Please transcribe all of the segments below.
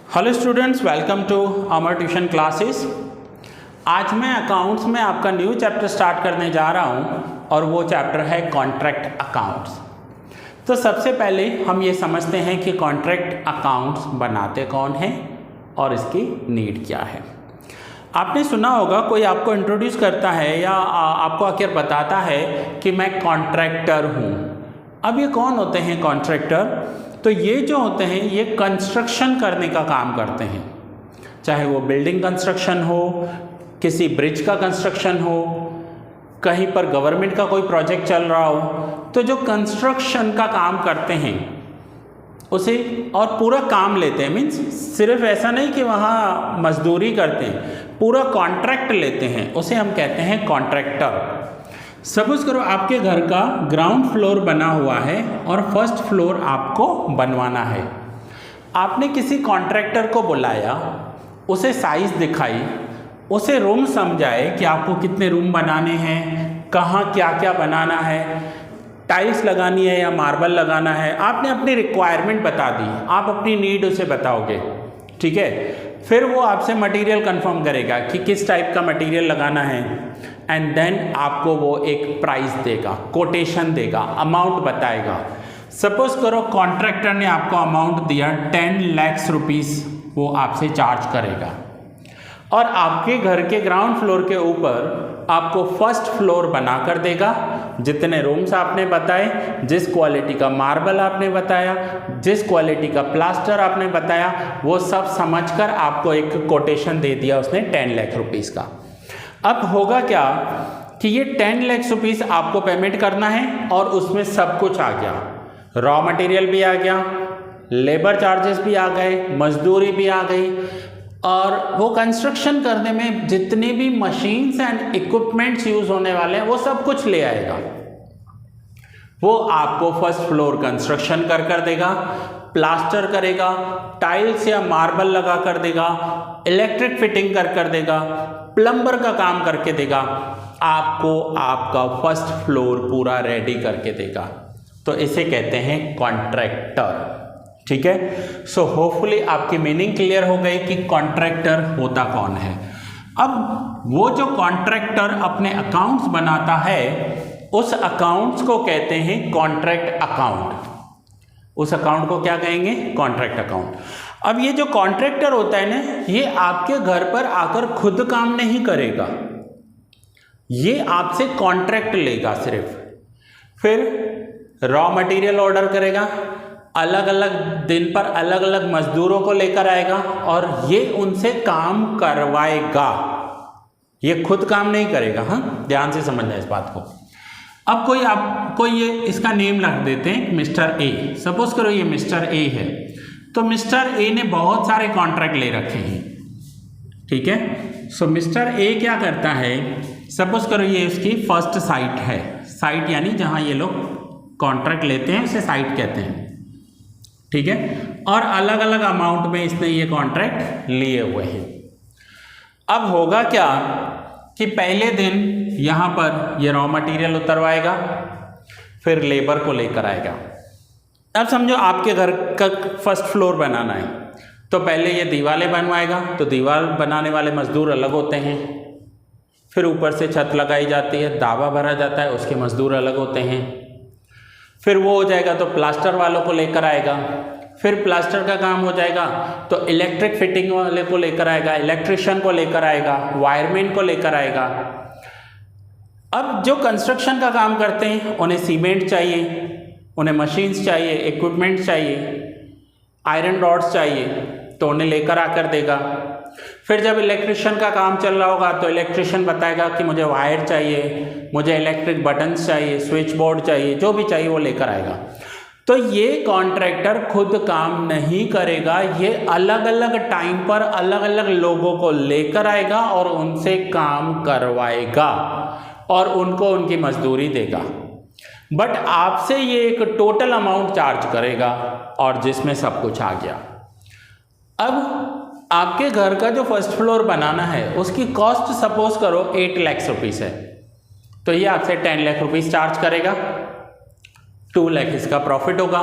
Hello students, welcome to our tuition classes. आज मैं accounts में आपका न्यू चैप्टर स्टार्ट करने जा रहा हूं और वो चैप्टर है कॉन्ट्रैक्ट अकाउंट्स। तो सबसे पहले हम ये समझते हैं कि कॉन्ट्रैक्ट अकाउंट्स बनाते कौन हैं और इसकी नीड क्या है। आपने सुना होगा कोई आपको इंट्रोड्यूस करता है या आपको आखिर बताता है कि मैं कॉन्ट्रैक्टर हूँ। अब ये कौन होते हैं कॉन्ट्रैक्टर? तो ये जो होते हैं ये कंस्ट्रक्शन करने का काम करते हैं, चाहे वो बिल्डिंग कंस्ट्रक्शन हो, किसी ब्रिज का कंस्ट्रक्शन हो, कहीं पर गवर्नमेंट का कोई प्रोजेक्ट चल रहा हो। तो जो कंस्ट्रक्शन का काम करते हैं उसे और पूरा काम लेते हैं, मीन्स सिर्फ ऐसा नहीं कि वहाँ मजदूरी करते हैं, पूरा कॉन्ट्रैक्ट लेते हैं, उसे हम कहते हैं कॉन्ट्रैक्टर। सपोज करो आपके घर का ग्राउंड फ्लोर बना हुआ है और फर्स्ट फ्लोर आपको बनवाना है। आपने किसी कॉन्ट्रैक्टर को बुलाया, उसे साइज दिखाई, उसे रूम समझाए कि आपको कितने रूम बनाने हैं, कहाँ क्या क्या बनाना है, टाइल्स लगानी है या मार्बल लगाना है। आपने अपनी रिक्वायरमेंट बता दी, आप अपनी नीड उसे बताओगे, ठीक है। फिर वो आपसे मटेरियल कंफर्म करेगा कि किस टाइप का मटेरियल लगाना है एंड देन आपको वो एक प्राइस देगा, कोटेशन देगा, अमाउंट बताएगा। सपोज करो कॉन्ट्रैक्टर ने आपको अमाउंट दिया 10 लाख रुपीस, वो आपसे चार्ज करेगा और आपके घर के ग्राउंड फ्लोर के ऊपर आपको फर्स्ट फ्लोर बना कर देगा। जितने रूम्स आपने बताए, जिस क्वालिटी का मार्बल आपने बताया, जिस क्वालिटी का प्लास्टर आपने बताया, वो सब समझकर आपको एक कोटेशन दे दिया उसने 10 लाख रुपीस का। अब होगा क्या कि ये 10 लाख रुपीस आपको पेमेंट करना है और उसमें सब कुछ आ गया, रॉ मटेरियल भी आ गया, लेबर चार्जेस भी आ गए, मजदूरी भी आ गई और वो कंस्ट्रक्शन करने में जितने भी मशीन्स एंड इक्विपमेंट्स यूज होने वाले हैं वो सब कुछ ले आएगा। वो आपको फर्स्ट फ्लोर कंस्ट्रक्शन कर देगा, प्लास्टर करेगा, टाइल्स या मार्बल लगा कर देगा, इलेक्ट्रिक फिटिंग कर देगा, प्लम्बर का काम करके देगा, आपको आपका फर्स्ट फ्लोर पूरा रेडी करके देगा। तो इसे कहते हैं कॉन्ट्रैक्टर, ठीक है। सो होपफुली आपकी मीनिंग क्लियर हो गई कि कॉन्ट्रैक्टर होता कौन है। अब वो जो कॉन्ट्रैक्टर अपने अकाउंट्स बनाता है उस अकाउंट्स को कहते हैं कॉन्ट्रैक्ट अकाउंट। उस अकाउंट को क्या कहेंगे? Contract account. अब ये जो कॉन्ट्रैक्टर होता है ना, ये आपके घर पर आकर खुद काम नहीं करेगा, ये आपसे कॉन्ट्रैक्ट लेगा सिर्फ। फिर रॉ मटेरियल ऑर्डर करेगा, अलग अलग दिन पर अलग अलग मजदूरों को लेकर आएगा और ये उनसे काम करवाएगा, ये खुद काम नहीं करेगा। हाँ, ध्यान से समझना इस बात को। अब आपको ये इसका नेम रख देते हैं मिस्टर ए। सपोज करो ये मिस्टर ए है, तो मिस्टर ए ने बहुत सारे कॉन्ट्रैक्ट ले रखे हैं, ठीक है। सो मिस्टर ए क्या करता है, सपोज करो ये उसकी फर्स्ट साइट है, साइट यानी जहां ये लोग कॉन्ट्रैक्ट लेते हैं उसे साइट कहते हैं, ठीक है। और अलग अलग अमाउंट में इसने ये कॉन्ट्रैक्ट लिए हुए हैं। अब होगा क्या कि पहले दिन यहाँ पर ये रॉ मटेरियल उतरवाएगा, फिर लेबर को लेकर आएगा। अब समझो आपके घर का फर्स्ट फ्लोर बनाना है, तो पहले ये दीवारें बनवाएगा, तो दीवार बनाने वाले मजदूर अलग होते हैं। फिर ऊपर से छत लगाई जाती है, दावा भरा जाता है, उसके मजदूर अलग होते हैं। फिर वो हो जाएगा तो प्लास्टर वालों को लेकर आएगा, फिर प्लास्टर का काम हो जाएगा तो इलेक्ट्रिक फिटिंग वाले को लेकर आएगा, इलेक्ट्रिशियन को लेकर आएगा, वायरमैन को लेकर आएगा। अब जो कंस्ट्रक्शन का काम करते हैं उन्हें सीमेंट चाहिए, उन्हें मशीन्स चाहिए, इक्विपमेंट चाहिए, आयरन रॉड्स चाहिए, तो उन्हें लेकर आकर देगा। फिर जब इलेक्ट्रिशियन का काम चल रहा होगा तो इलेक्ट्रिशियन बताएगा कि मुझे वायर चाहिए, मुझे इलेक्ट्रिक बटन्स चाहिए, स्विच बोर्ड चाहिए, जो भी चाहिए वो लेकर आएगा। तो ये कॉन्ट्रैक्टर खुद काम नहीं करेगा, ये अलग अलग टाइम पर अलग अलग लोगों को लेकर आएगा और उनसे काम करवाएगा और उनको उनकी मजदूरी देगा। बट आपसे ये एक टोटल अमाउंट चार्ज करेगा और जिसमें सब कुछ आ गया। अब आपके घर का जो फर्स्ट फ्लोर बनाना है उसकी कॉस्ट सपोज करो 8 लाख रुपीस है, तो ये आपसे 10 लाख रुपीस चार्ज करेगा, 2 लाख इसका प्रॉफिट होगा।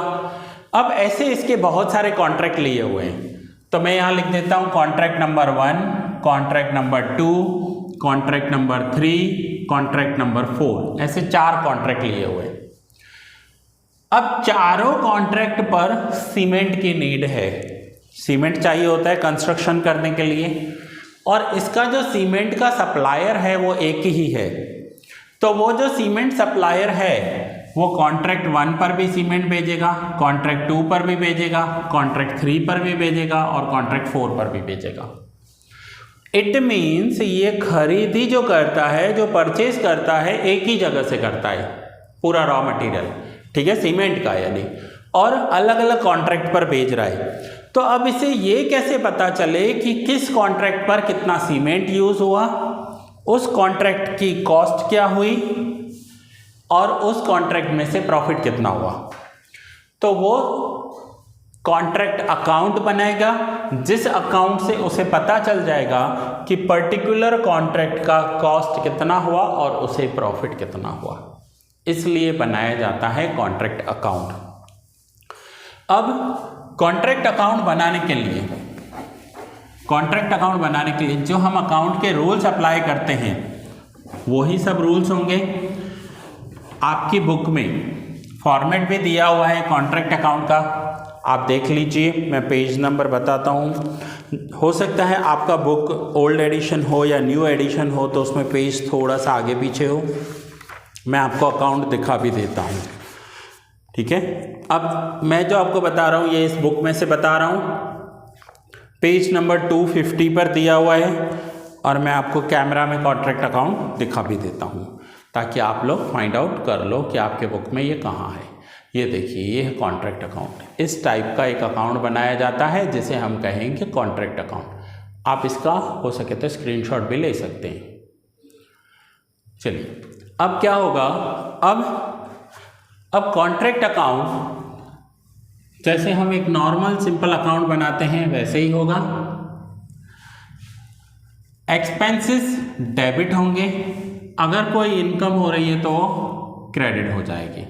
अब ऐसे इसके बहुत सारे कॉन्ट्रैक्ट लिए हुए हैं, तो तो मैं यहाँ लिख देता हूँ contract number 1, contract number 2, contract number 3, contract number 4, ऐसे 4 कॉन्ट्रैक्ट लिए हुए। अब चारों कॉन्ट्रैक्ट पर सीमेंट की नीड है, सीमेंट चाहिए होता है कंस्ट्रक्शन करने के लिए, और इसका जो सीमेंट का सप्लायर है वो एक ही है। तो वो जो सीमेंट सप्लायर है वो कॉन्ट्रैक्ट 1 पर भी सीमेंट भेजेगा, कॉन्ट्रैक्ट 2 पर भी भेजेगा, कॉन्ट्रैक्ट 3 पर भी भेजेगा और कॉन्ट्रैक्ट 4 पर भी भेजेगा। इट मीन्स ये खरीदी जो करता है, जो परचेज करता है, एक ही जगह से करता है पूरा रॉ मटेरियल, ठीक है, सीमेंट का यानी, और अलग अलग कॉन्ट्रैक्ट पर भेज रहा है। तो अब इसे ये कैसे पता चले कि किस कॉन्ट्रैक्ट पर कितना सीमेंट यूज हुआ, उस कॉन्ट्रैक्ट की कॉस्ट क्या हुई और उस कॉन्ट्रैक्ट में से प्रॉफिट कितना हुआ? तो वो कॉन्ट्रैक्ट अकाउंट बनाएगा, जिस अकाउंट से उसे पता चल जाएगा कि पर्टिकुलर कॉन्ट्रैक्ट का कॉस्ट कितना हुआ और उसे प्रॉफिट कितना हुआ। इसलिए बनाया जाता है कॉन्ट्रैक्ट अकाउंट। अब कॉन्ट्रैक्ट अकाउंट बनाने के लिए जो हम अकाउंट के रूल्स अप्लाई करते हैं वही सब रूल्स होंगे। आपकी बुक में फॉर्मेट भी दिया हुआ है कॉन्ट्रैक्ट अकाउंट का, आप देख लीजिए, मैं पेज नंबर बताता हूँ। हो सकता है आपका बुक ओल्ड एडिशन हो या न्यू एडिशन हो तो उसमें पेज थोड़ा सा आगे पीछे हो, मैं आपको अकाउंट दिखा भी देता हूँ, ठीक है। अब मैं जो आपको बता रहा हूँ ये इस बुक में से बता रहा हूँ, पेज नंबर 250 पर दिया हुआ है, और मैं आपको कैमरा में कॉन्ट्रैक्ट अकाउंट दिखा भी देता हूँ ताकि आप लोग फाइंड आउट कर लो कि आपके बुक में ये कहाँ है। ये देखिए, ये है कॉन्ट्रैक्ट अकाउंट। इस टाइप का एक अकाउंट बनाया जाता है जिसे हम कहेंगे कॉन्ट्रैक्ट अकाउंट। आप इसका हो सके तो स्क्रीनशॉट भी ले सकते हैं। चलिए, अब क्या होगा, अब कॉन्ट्रैक्ट अकाउंट जैसे हम एक नॉर्मल सिंपल अकाउंट बनाते हैं वैसे ही होगा। एक्सपेंसेस डेबिट होंगे, अगर कोई इनकम हो रही है तो वो क्रेडिट हो जाएगी।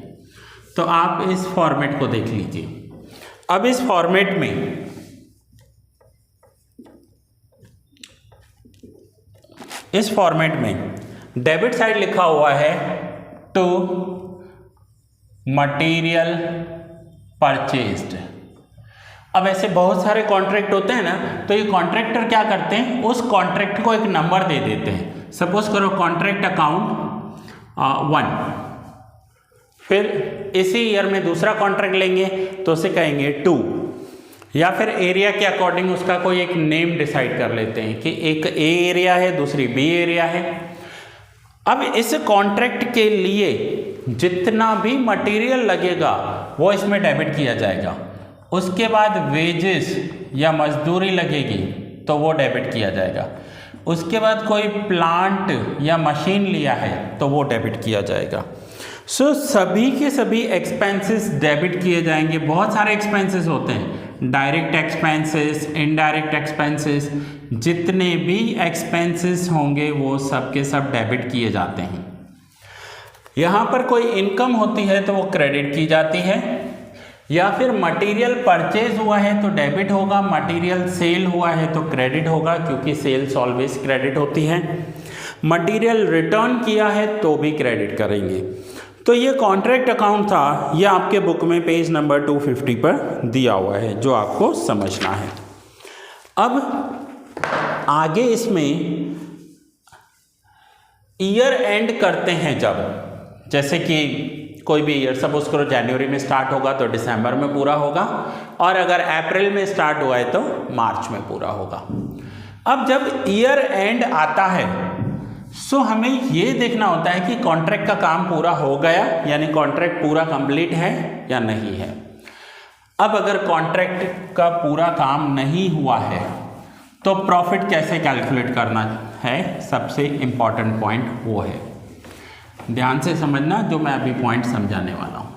तो आप इस फॉर्मेट को देख लीजिए। अब इस फॉर्मेट में डेबिट साइड लिखा हुआ है टू मटेरियल परचेज्ड। अब ऐसे बहुत सारे कॉन्ट्रैक्ट होते हैं ना, तो ये कॉन्ट्रैक्टर क्या करते हैं, उस कॉन्ट्रैक्ट को एक नंबर दे देते हैं। सपोज करो कॉन्ट्रैक्ट अकाउंट 1, फिर इसी ईयर में दूसरा कॉन्ट्रैक्ट लेंगे तो उसे कहेंगे 2, या फिर एरिया के अकॉर्डिंग उसका कोई एक नेम डिसाइड कर लेते हैं कि एक ए एरिया है, दूसरी बी एरिया है। अब इस कॉन्ट्रैक्ट के लिए जितना भी मटेरियल लगेगा वो इसमें डेबिट किया जाएगा। उसके बाद वेजेस या मजदूरी लगेगी तो वो डेबिट किया जाएगा। उसके बाद कोई प्लांट या मशीन लिया है तो वो डेबिट किया जाएगा। सो सभी के सभी एक्सपेंसेस डेबिट किए जाएंगे। बहुत सारे एक्सपेंसेस होते हैं, डायरेक्ट एक्सपेंसेस, इनडायरेक्ट एक्सपेंसेस, जितने भी एक्सपेंसेस होंगे वो सब के सब डेबिट किए जाते हैं। यहाँ पर कोई इनकम होती है तो वो क्रेडिट की जाती है, या फिर मटेरियल परचेज हुआ है तो डेबिट होगा, मटेरियल सेल हुआ है तो क्रेडिट होगा, क्योंकि सेल्स ऑलवेज क्रेडिट होती है। मटेरियल रिटर्न किया है तो भी क्रेडिट करेंगे। तो ये कॉन्ट्रैक्ट अकाउंट था, ये आपके बुक में पेज नंबर 250 पर दिया हुआ है, जो आपको समझना है। अब आगे इसमें ईयर एंड करते हैं जब, जैसे कि कोई भी ईयर सपोज करो जनवरी में स्टार्ट होगा तो दिसंबर में पूरा होगा, और अगर अप्रैल में स्टार्ट हुआ है तो मार्च में पूरा होगा। अब जब ईयर एंड आता है सो हमें ये देखना होता है कि कॉन्ट्रैक्ट का काम पूरा हो गया, यानी कॉन्ट्रैक्ट पूरा कंप्लीट है या नहीं है। अब अगर कॉन्ट्रैक्ट का पूरा काम नहीं हुआ है तो प्रॉफिट कैसे कैलकुलेट करना है, सबसे इम्पॉर्टेंट पॉइंट वो है। ध्यान से समझना जो मैं अभी पॉइंट समझाने वाला हूँ।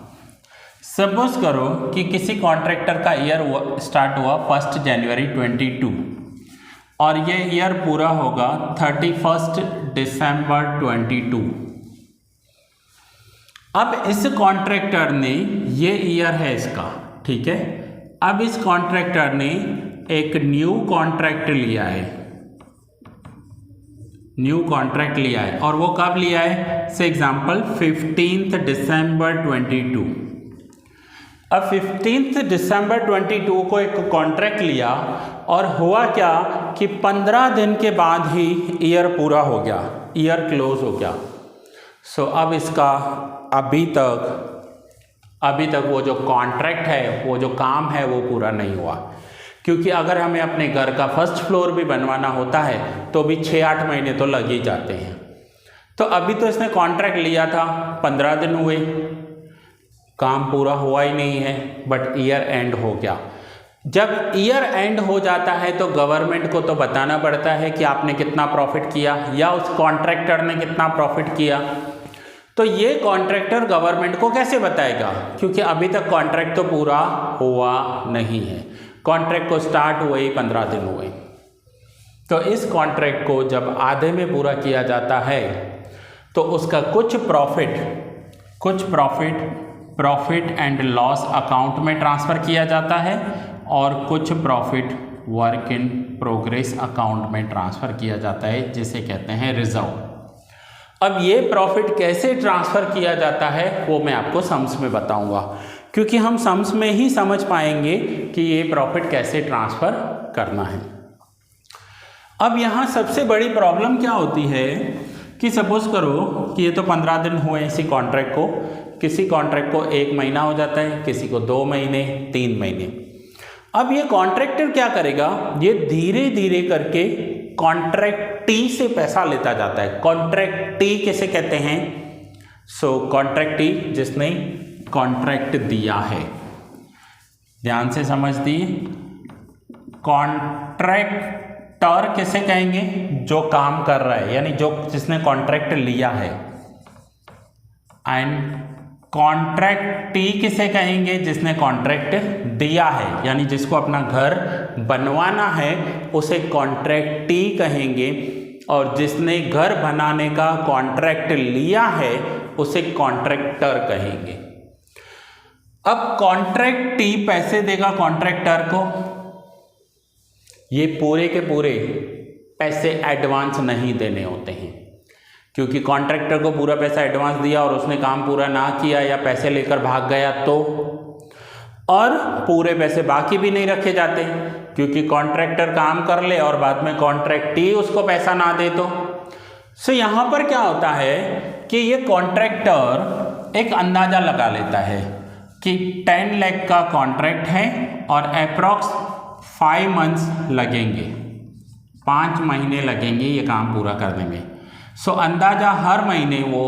सपोज करो कि किसी कॉन्ट्रैक्टर का ईयर स्टार्ट हुआ 1 जनवरी 22 और ये ईयर पूरा होगा 31 दिसंबर 22। अब इस कॉन्ट्रैक्टर ने, ये ईयर है इसका, ठीक है, अब इस कॉन्ट्रैक्टर ने एक न्यू कॉन्ट्रैक्ट लिया है, न्यू कॉन्ट्रैक्ट लिया है, और वो कब लिया है? से एग्जाम्पल 15 दिसंबर 22। अब 15 दिसंबर 22 को एक कॉन्ट्रैक्ट लिया और हुआ क्या कि 15 दिन के बाद ही ईयर पूरा हो गया, ईयर क्लोज हो गया। सो अब इसका अभी तक वो जो कॉन्ट्रैक्ट है, वो जो काम है वो पूरा नहीं हुआ, क्योंकि अगर हमें अपने घर का फर्स्ट फ्लोर भी बनवाना होता है तो भी 6-8 महीने तो लग ही जाते हैं। तो अभी तो इसने कॉन्ट्रैक्ट लिया था, 15 दिन हुए, काम पूरा हुआ ही नहीं है, बट ईयर एंड हो गया। जब ईयर एंड हो जाता है तो गवर्नमेंट को तो बताना पड़ता है कि आपने कितना प्रॉफिट किया या उस कॉन्ट्रैक्टर ने कितना प्रॉफिट किया। तो ये कॉन्ट्रैक्टर गवर्नमेंट को कैसे बताएगा, क्योंकि अभी तक कॉन्ट्रैक्ट तो पूरा हुआ नहीं है, कॉन्ट्रैक्ट को स्टार्ट हुए ही 15 दिन हुए। तो इस कॉन्ट्रैक्ट को जब आधे में पूरा किया जाता है तो उसका कुछ प्रॉफिट एंड लॉस अकाउंट में ट्रांसफ़र किया जाता है और कुछ profit work in progress account में ट्रांसफ़र किया जाता है, जिसे कहते हैं रिजर्व। अब ये प्रॉफिट कैसे ट्रांसफ़र किया जाता है वो मैं आपको सम्स में बताऊंगा, क्योंकि हम सम्स में ही समझ पाएंगे कि ये प्रॉफिट कैसे ट्रांसफ़र करना है। अब यहाँ सबसे बड़ी प्रॉब्लम क्या होती है कि सपोज करो कि ये तो 15 दिन हुए इसी कॉन्ट्रैक्ट को, किसी कॉन्ट्रैक्ट को 1 महीना हो जाता है, किसी को 2 महीने, 3 महीने। अब ये कॉन्ट्रैक्टर क्या करेगा, ये धीरे धीरे करके कॉन्ट्रैक्टी से पैसा लेता जाता है। कॉन्ट्रैक्टी किसे कहते हैं? सो कॉन्ट्रैक्टी जिसने कॉन्ट्रैक्ट दिया है, ध्यान से समझ दिए। कॉन्ट्रैक्टर किसे कहेंगे? जो काम कर रहा है, यानी जो जिसने कॉन्ट्रैक्ट लिया है। एंड कॉन्ट्रैक्टी किसे कहेंगे? जिसने कॉन्ट्रैक्ट दिया है, यानी जिसको अपना घर बनवाना है उसे कॉन्ट्रैक्टी कहेंगे, और जिसने घर बनाने का कॉन्ट्रैक्ट लिया है उसे कॉन्ट्रैक्टर कहेंगे। अब कॉन्ट्रैक्टी पैसे देगा कॉन्ट्रैक्टर को, ये पूरे के पूरे पैसे एडवांस नहीं देने होते हैं, क्योंकि कॉन्ट्रैक्टर को पूरा पैसा एडवांस दिया और उसने काम पूरा ना किया या पैसे लेकर भाग गया तो, और पूरे पैसे बाकी भी नहीं रखे जाते, क्योंकि कॉन्ट्रैक्टर काम कर ले और बाद में कॉन्ट्रैक्टी उसको पैसा ना दे तो। सो यहाँ पर क्या होता है कि ये कॉन्ट्रैक्टर एक अंदाज़ा लगा लेता है कि 10 लाख का कॉन्ट्रैक्ट है और अप्रॉक्स 5 मंथ्स लगेंगे, 5 महीने लगेंगे ये काम पूरा करने में। सो अंदाज़ा हर महीने वो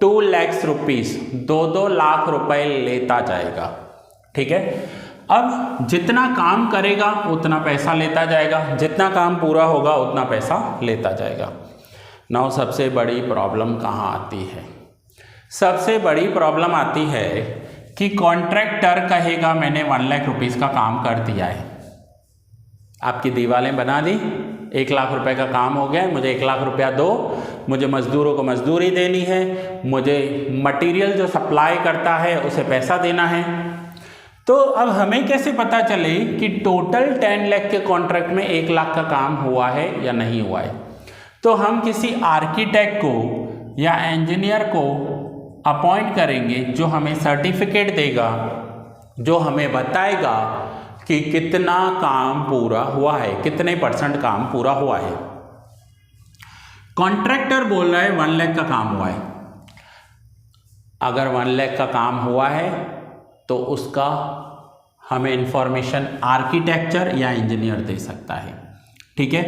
2 लाख रुपीस, 2-2 लाख रुपए लेता जाएगा। ठीक है, अब जितना काम करेगा उतना पैसा लेता जाएगा, जितना काम पूरा होगा उतना पैसा लेता जाएगा। नाउ सबसे बड़ी प्रॉब्लम कहाँ आती है? सबसे बड़ी प्रॉब्लम आती है कि कॉन्ट्रैक्टर कहेगा मैंने 1 लाख रुपीस का काम कर दिया है, आपकी दीवारें बना दी, 1 लाख रुपए का काम हो गया, मुझे 1 लाख रुपया दो, मुझे मज़दूरों को मजदूरी देनी है, मुझे मटेरियल जो सप्लाई करता है उसे पैसा देना है। तो अब हमें कैसे पता चले कि टोटल 10 लाख के कॉन्ट्रैक्ट में 1 लाख का काम हुआ है या नहीं हुआ है? तो हम किसी आर्किटेक्ट को या इंजीनियर को अपॉइंट करेंगे जो हमें सर्टिफिकेट देगा, जो हमें बताएगा कि कितना काम पूरा हुआ है, कितने % काम पूरा हुआ है। कॉन्ट्रैक्टर बोल रहा है 1 लाख का काम हुआ है। अगर 1 लाख का काम हुआ है तो उसका हमें इंफॉर्मेशन आर्किटेक्चर या इंजीनियर दे सकता है। ठीक है,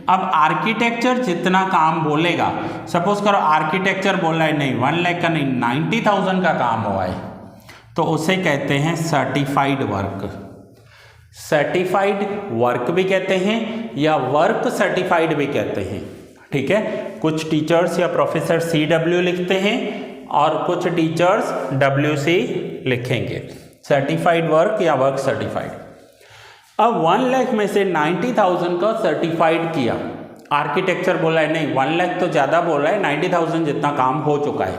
अब आर्किटेक्चर जितना काम बोलेगा, सपोज करो आर्किटेक्चर बोल रहा है नहीं 1 लाख का नहीं 90,000 का काम हुआ है, तो उसे कहते हैं सर्टिफाइड वर्क। सर्टिफाइड वर्क भी कहते हैं या वर्क सर्टिफाइड भी कहते हैं। ठीक है, कुछ टीचर्स या प्रोफेसर CW लिखते हैं और कुछ टीचर्स WC लिखेंगे, सर्टिफाइड वर्क या वर्क सर्टिफाइड। अब 1 लाख में से 90,000 का सर्टिफाइड किया, आर्किटेक्चर बोला है नहीं 1 लाख तो ज़्यादा बोल रहा है, 90,000 जितना काम हो चुका है।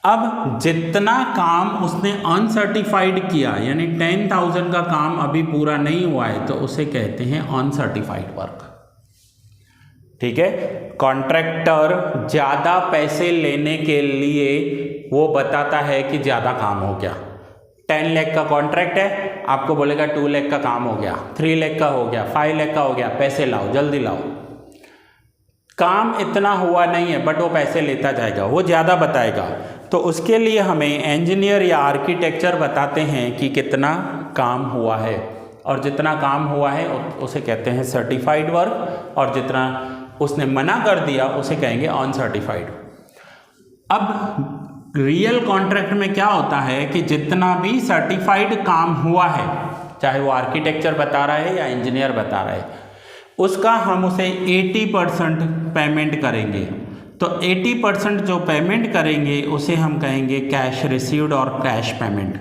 अब जितना काम उसने अनसर्टिफाइड किया, यानी 10,000 का काम अभी पूरा नहीं हुआ है, तो उसे कहते हैं अनसर्टिफाइड वर्क। ठीक है, कॉन्ट्रैक्टर ज़्यादा पैसे लेने के लिए वो बताता है कि ज़्यादा काम हो गया। 10 लाख का कॉन्ट्रैक्ट है, आपको बोलेगा 2 लाख का काम हो गया, 3 लाख का हो गया, 5 लाख का हो गया, पैसे लाओ, जल्दी लाओ। काम इतना हुआ नहीं है बट वो पैसे लेता जाएगा, वो ज़्यादा बताएगा। तो उसके लिए हमें इंजीनियर या आर्किटेक्चर बताते हैं कि कितना काम हुआ है, और जितना काम हुआ है उसे कहते हैं सर्टिफाइड वर्क, और जितना उसने मना कर दिया उसे कहेंगे अनसर्टिफाइड। अब रियल कॉन्ट्रैक्ट में क्या होता है कि जितना भी सर्टिफाइड काम हुआ है, चाहे वो आर्किटेक्चर बता रहा है या इंजीनियर बता रहा है, उसका हम उसे 80% पेमेंट करेंगे। तो 80% जो पेमेंट करेंगे उसे हम कहेंगे कैश रिसीव्ड और कैश पेमेंट।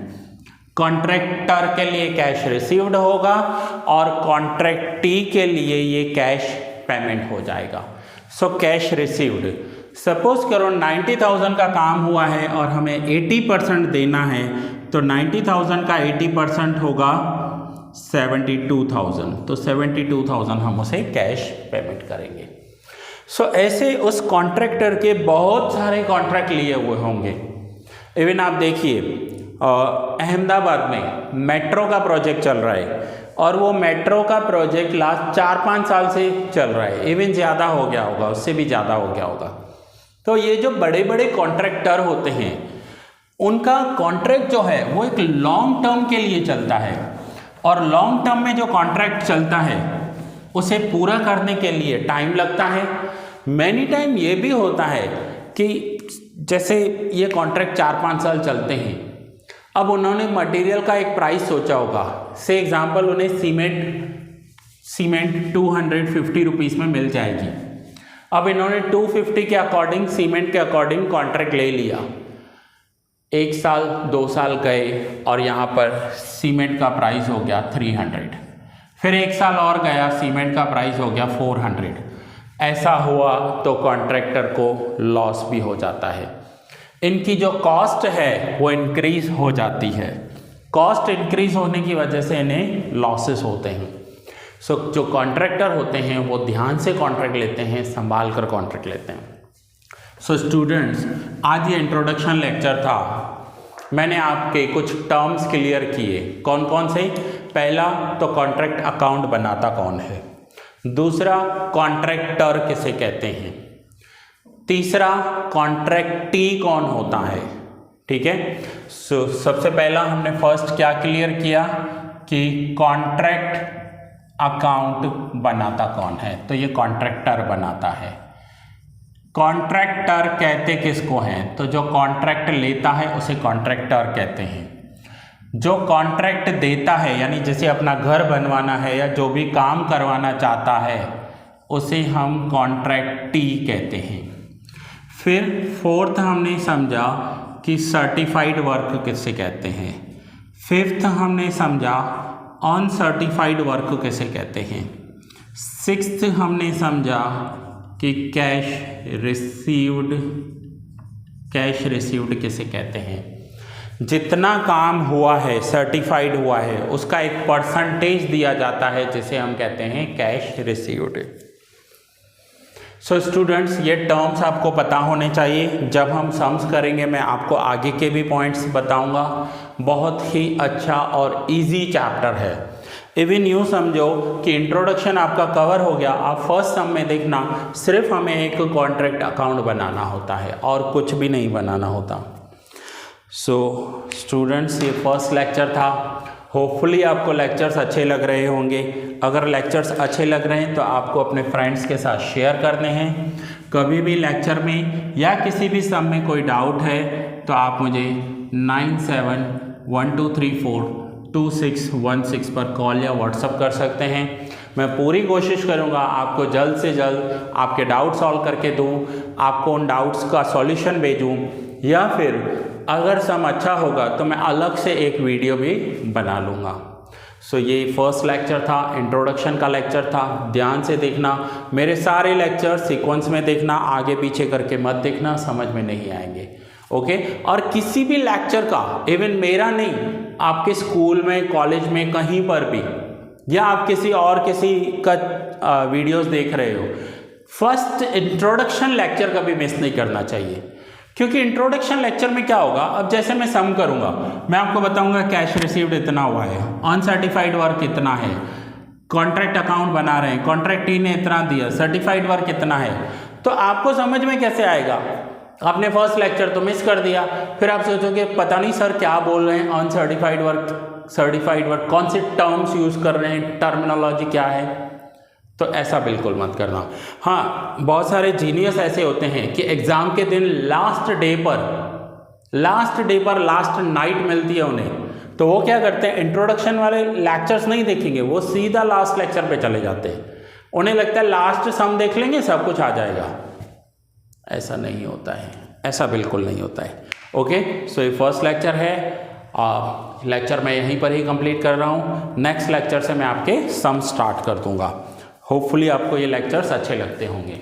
कॉन्ट्रैक्टर के लिए कैश रिसीव्ड होगा और कॉन्ट्रैक्टी के लिए ये कैश पेमेंट हो जाएगा। So cash received. सपोज करो 90,000 का काम हुआ है और हमें 80% देना है, तो 90,000 का 80% होगा 72,000, तो 72,000 हम उसे कैश पेमेंट करेंगे। सो ऐसे उस कॉन्ट्रैक्टर के बहुत सारे कॉन्ट्रैक्ट लिए हुए होंगे। इवन आप देखिए अहमदाबाद में मेट्रो का प्रोजेक्ट चल रहा है, और वो मेट्रो का प्रोजेक्ट लास्ट 4-5 साल से चल रहा है, इवन ज़्यादा हो गया होगा, उससे भी ज़्यादा हो गया होगा। तो ये जो बड़े बड़े कॉन्ट्रैक्टर होते हैं, उनका कॉन्ट्रैक्ट जो है वो एक लॉन्ग टर्म के लिए चलता है, और लॉन्ग टर्म में जो कॉन्ट्रैक्ट चलता है उसे पूरा करने के लिए टाइम लगता है। मैनी टाइम ये भी होता है कि जैसे ये कॉन्ट्रैक्ट 4-5 साल चलते हैं, अब उन्होंने मटेरियल का एक प्राइस सोचा होगा। से एग्जांपल उन्हें सीमेंट 250 रुपीज़ में मिल जाएगी। अब इन्होंने 250 के अकॉर्डिंग, सीमेंट के अकॉर्डिंग कॉन्ट्रैक्ट ले लिया। 1 साल 2 साल गए और यहाँ पर सीमेंट का प्राइस हो गया 300, फिर 1 साल और गया, सीमेंट का प्राइस हो गया 400। ऐसा हुआ तो कॉन्ट्रैक्टर को लॉस भी हो जाता है। इनकी जो कॉस्ट है वो इंक्रीज हो जाती है। कॉस्ट इंक्रीज होने की वजह से इन्हें लॉसेस होते हैं। सो जो कॉन्ट्रैक्टर होते हैं वो ध्यान से कॉन्ट्रैक्ट लेते हैं, संभाल कर कॉन्ट्रैक्ट लेते हैं। सो स्टूडेंट्स, आज ये इंट्रोडक्शन लेक्चर था। मैंने आपके कुछ टर्म्स क्लियर किए। कौन कौन से? पहला तो कॉन्ट्रैक्ट अकाउंट बनाता कौन है, दूसरा कॉन्ट्रैक्टर किसे कहते हैं, तीसरा कॉन्ट्रैक्टी कौन होता है। ठीक है, सो सबसे पहला हमने फर्स्ट क्या क्लियर किया कि कॉन्ट्रैक्ट अकाउंट बनाता कौन है, तो ये कॉन्ट्रैक्टर बनाता है। कॉन्ट्रैक्टर कहते किसको हैं, तो जो कॉन्ट्रैक्ट लेता है उसे कॉन्ट्रैक्टर कहते हैं। जो कॉन्ट्रैक्ट देता है, यानी जैसे अपना घर बनवाना है या जो भी काम करवाना चाहता है, उसे हम कॉन्ट्रैक्टी कहते हैं। फिर फोर्थ हमने समझा कि सर्टिफाइड वर्क किसे कहते हैं। फिफ्थ हमने समझा अनसर्टिफाइड वर्क किसे कहते हैं। सिक्स्थ हमने समझा कि कैश रिसीव्ड किसे कहते हैं। जितना काम हुआ है, सर्टिफाइड हुआ है, उसका एक परसेंटेज दिया जाता है जिसे हम कहते हैं कैश रिसीव्ड। सो स्टूडेंट्स, ये टर्म्स आपको पता होने चाहिए। जब हम सम्स करेंगे मैं आपको आगे के भी पॉइंट्स बताऊंगा। बहुत ही अच्छा और इजी चैप्टर है। इवन यूँ समझो कि इंट्रोडक्शन आपका कवर हो गया। आप फर्स्ट सम में देखना, सिर्फ हमें एक कॉन्ट्रैक्ट अकाउंट बनाना होता है और कुछ भी नहीं बनाना होता। सो स्टूडेंट्स, ये फर्स्ट लेक्चर था। होपफुली आपको लेक्चर्स अच्छे लग रहे होंगे। अगर लेक्चर्स अच्छे लग रहे हैं तो आपको अपने फ्रेंड्स के साथ शेयर करने हैं। कभी भी लेक्चर में या किसी भी सम में कोई डाउट है तो आप मुझे 9712342616 पर कॉल या व्हाट्सअप कर सकते हैं। मैं पूरी कोशिश करूंगा आपको जल्द से जल्द आपके डाउट सॉल्व करके दूं, आपको उन डाउट्स का सॉल्यूशन भेजूं, या फिर अगर सम अच्छा होगा तो मैं अलग से एक वीडियो भी बना लूँगा। सो ये फर्स्ट लेक्चर था, इंट्रोडक्शन का लेक्चर था। ध्यान से देखना, मेरे सारे लेक्चर सीक्वेंस में देखना, आगे पीछे करके मत देखना, समझ में नहीं आएंगे। ओके। और किसी भी लेक्चर का, इवन मेरा नहीं, आपके स्कूल में, कॉलेज में, कहीं पर भी, या आप किसी का वीडियोस देख रहे हो, फर्स्ट इंट्रोडक्शन लेक्चर कभी मिस नहीं करना चाहिए। क्योंकि इंट्रोडक्शन लेक्चर में क्या होगा, अब जैसे मैं सम करूंगा, मैं आपको बताऊंगा कैश रिसीव्ड इतना हुआ है, अनसर्टिफाइड वर्क इतना है, कॉन्ट्रैक्ट अकाउंट बना रहे हैं, कॉन्ट्रैक्टी ने इतना दिया, सर्टिफाइड वर्क इतना है। तो आपको समझ में कैसे आएगा? आपने फर्स्ट लेक्चर तो मिस कर दिया, फिर आप सोचोगे पता नहीं सर क्या बोल रहे हैं, अनसर्टिफाइड वर्क, सर्टिफाइड वर्क, कौन से टर्म्स यूज कर रहे हैं, टर्मिनोलॉजी क्या है। तो ऐसा बिल्कुल मत करना। हाँ, बहुत सारे जीनियस ऐसे होते हैं कि एग्जाम के दिन लास्ट डे पर लास्ट नाइट मिलती है उन्हें, तो वो क्या करते हैं, इंट्रोडक्शन वाले लेक्चर्स नहीं देखेंगे, वो सीधा लास्ट लेक्चर पे चले जाते हैं। उन्हें लगता है लास्ट सम देख लेंगे सब कुछ आ जाएगा। ऐसा नहीं होता है, ऐसा बिल्कुल नहीं होता है। ओके, सो ये फर्स्ट लेक्चर है, लेक्चर मैं यहीं पर ही कंप्लीट कर रहा हूँ। नेक्स्ट लेक्चर से मैं आपके सम स्टार्ट कर दूंगा। होपफुली आपको ये लेक्चर्स अच्छे लगते होंगे।